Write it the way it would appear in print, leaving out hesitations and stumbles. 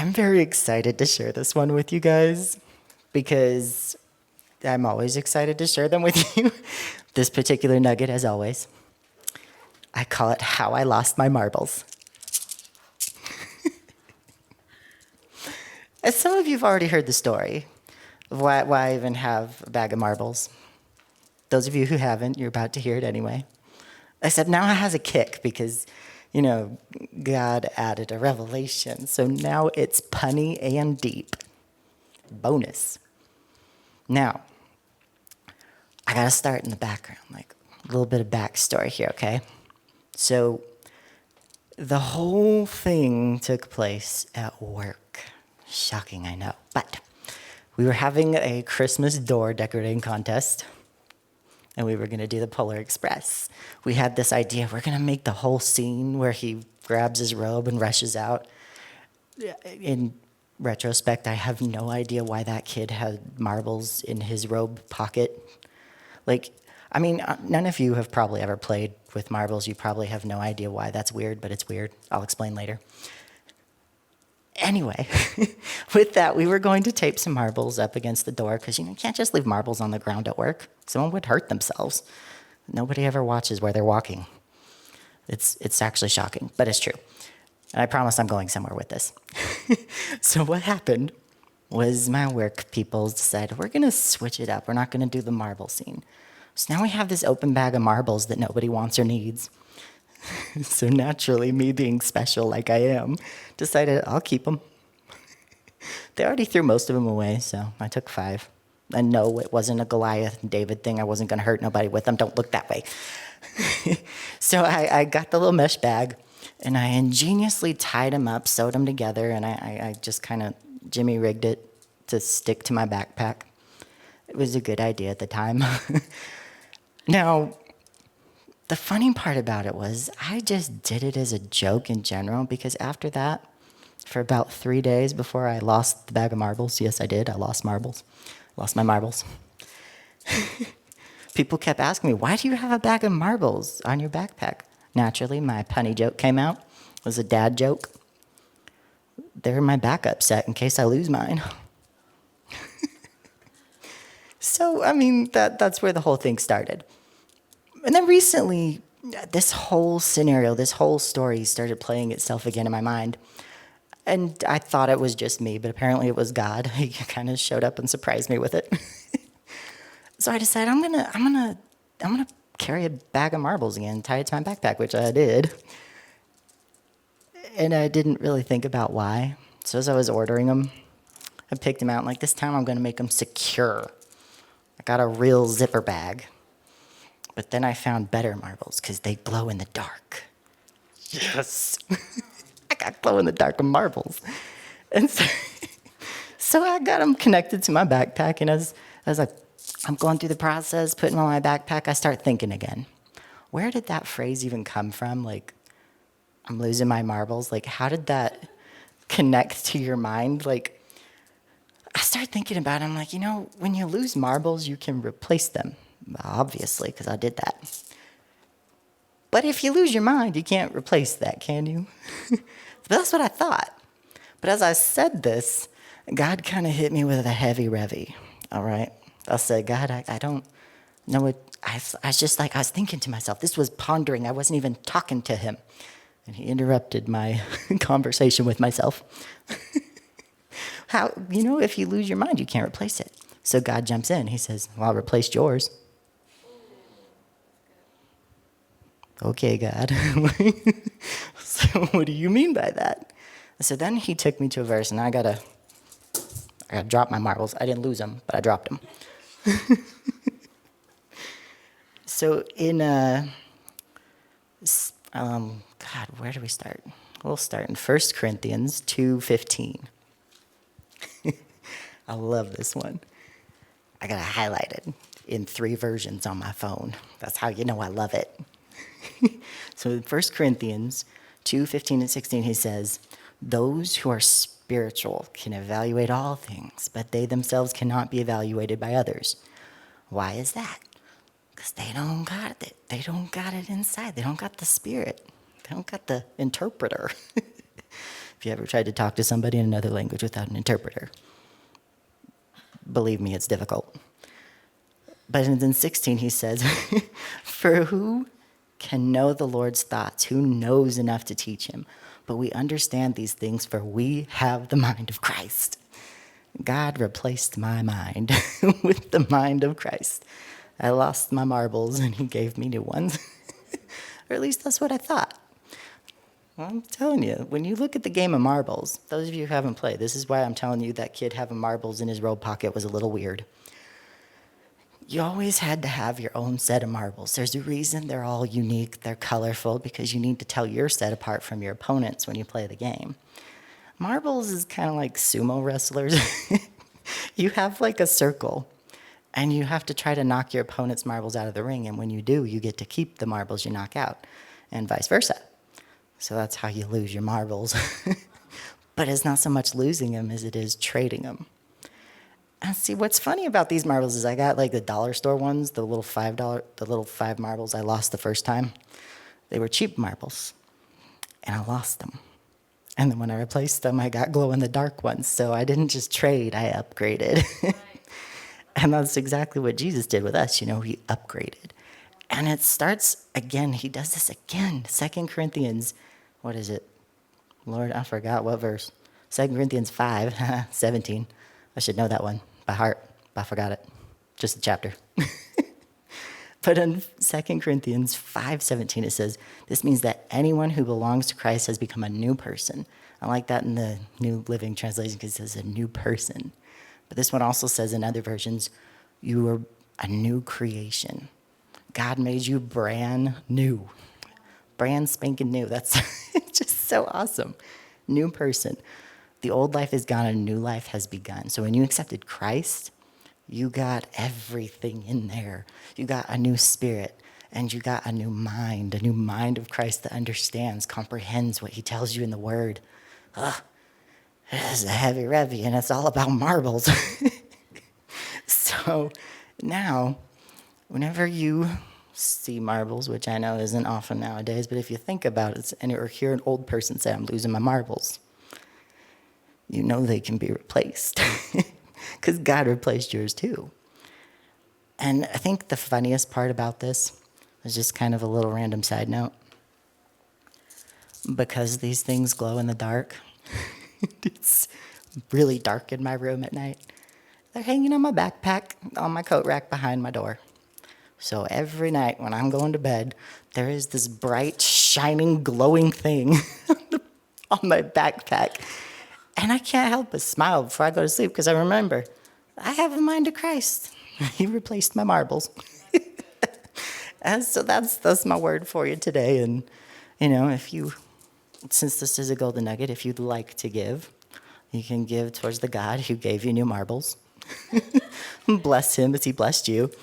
I'm very excited to share this one with you guys because I'm always excited to share them with you. This particular nugget, as always, I call it How I Lost My Marbles. As some of you have already heard the story of why I even have a bag of marbles. Those of you who haven't, you're about to hear it anyway. Except now it has a kick because, God added a revelation. So now it's punny and deep. Bonus. Now, I got to start in the background, like a little bit of backstory here, okay? So the whole thing took place at work. Shocking, I know. But we were having a Christmas door decorating contest, and we were going to do the Polar Express. We had this idea, we're going to make the whole scene where he grabs his robe and rushes out. In retrospect, I have no idea why that kid had marbles in his robe pocket. None of you have probably ever played with marbles. You probably have no idea why that's weird, but it's weird. I'll explain later. Anyway, with that, we were going to tape some marbles up against the door because, you can't just leave marbles on the ground at work. Someone would hurt themselves. Nobody ever watches where they're walking. It's actually shocking, but it's true. And I promise I'm going somewhere with this. So what happened was my work people decided, we're going to switch it up. We're not going to do the marble scene. So now we have this open bag of marbles that nobody wants or needs. So naturally, me being special like I am, decided I'll keep them. They already threw most of them away, so I took 5. And no, it wasn't a Goliath and David thing. I wasn't going to hurt nobody with them. Don't look that way. So I got the little mesh bag, and I ingeniously tied them up, sewed them together, and I just kind of Jimmy rigged it to stick to my backpack. It was a good idea at the time. Now, the funny part about it was I just did it as a joke in general because after that, for about 3 days before I lost the bag of marbles, yes, I did, I lost marbles, lost my marbles. People kept asking me, why do you have a bag of marbles on your backpack? Naturally, my punny joke came out. It was a dad joke. They're in my backup set in case I lose mine. So, that's where the whole thing started. And then recently, this whole scenario, this whole story started playing itself again in my mind. And I thought it was just me, but apparently it was God. He kind of showed up and surprised me with it. So I decided I'm gonna carry a bag of marbles again, tie it to my backpack, which I did. And I didn't really think about why. So as I was ordering them, I picked them out, like this time I'm gonna make them secure. I got a real zipper bag. But then I found better marbles because they glow in the dark. Yes! I got glow in the dark marbles. And so I got them connected to my backpack, and as I'm going through the process, putting them on my backpack, I start thinking again. Where did that phrase even come from? Like, I'm losing my marbles. Like, how did that connect to your mind? Like, I start thinking about it. I'm like, when you lose marbles, you can replace them. Obviously, because I did that. But if you lose your mind, you can't replace that, can you? But that's what I thought. But as I said this, God kind of hit me with a heavy revy, all right? I said, God, I don't know what, I was thinking to myself, this was pondering, I wasn't even talking to him. And he interrupted my conversation with myself. How, if you lose your mind, you can't replace it. So God jumps in, he says, well, I replaced yours. Okay, God. So what do you mean by that? So then he took me to a verse, and I gotta drop my marbles. I didn't lose them, but I dropped them. So in God, where do we start? We'll start in 1 Corinthians 2:15. I love this one. I got it highlighted in 3 versions on my phone. That's how you know I love it. So in 1 Corinthians 2:15 and 16, he says, those who are spiritual can evaluate all things, but they themselves cannot be evaluated by others. Why is that? Because they don't got it. They don't got it inside. They don't got the spirit. They don't got the interpreter. If you ever tried to talk to somebody in another language without an interpreter, believe me, it's difficult. But in 16, he says, for who can know the Lord's thoughts? Who knows enough to teach him? But we understand these things, for we have the mind of Christ. God replaced my mind with the mind of Christ. I lost my marbles, and he gave me new ones. Or at least that's what I thought. Well, I'm telling you, when you look at the game of marbles, those of you who haven't played, this is why I'm telling you that kid having marbles in his robe pocket was a little weird. You always had to have your own set of marbles. There's a reason they're all unique, they're colorful, because you need to tell your set apart from your opponents when you play the game. Marbles is kind of like sumo wrestlers. You have like a circle, and you have to try to knock your opponent's marbles out of the ring, and when you do, you get to keep the marbles you knock out, and vice versa. So that's how you lose your marbles. But it's not so much losing them as it is trading them. And see, what's funny about these marbles is I got like the dollar store ones, the little $5 marbles I lost the first time. They were cheap marbles, and I lost them. And then when I replaced them, I got glow-in-the-dark ones. So I didn't just trade, I upgraded. Right. And that's exactly what Jesus did with us. He upgraded. And it starts again, he does this again. 2 Corinthians, what is it? Lord, I forgot what verse. 2 Corinthians 5, 17. I should know that one by heart, but I forgot it. Just the chapter. But in 2 Corinthians 5:17, it says, this means that anyone who belongs to Christ has become a new person. I like that in the New Living Translation because it says a new person. But this one also says in other versions, you are a new creation. God made you brand new. Brand spanking new. That's just so awesome. New person. The old life is gone and a new life has begun. So when you accepted Christ, you got everything in there. You got a new spirit, and you got a new mind of Christ that understands, comprehends what he tells you in the Word. This is a heavy revy, and it's all about marbles. So now, whenever you see marbles, which I know isn't often nowadays, but if you think about it, or hear an old person say, I'm losing my marbles, you know they can be replaced. Because God replaced yours too. And I think the funniest part about this is just kind of a little random side note. Because these things glow in the dark, it's really dark in my room at night. They're hanging on my backpack, on my coat rack behind my door. So every night when I'm going to bed, there is this bright, shining, glowing thing on my backpack. And I can't help but smile before I go to sleep because I remember, I have a mind of Christ. He replaced my marbles. And so that's my word for you today. And, since this is a golden nugget, if you'd like to give, you can give towards the God who gave you new marbles. Bless him as he blessed you.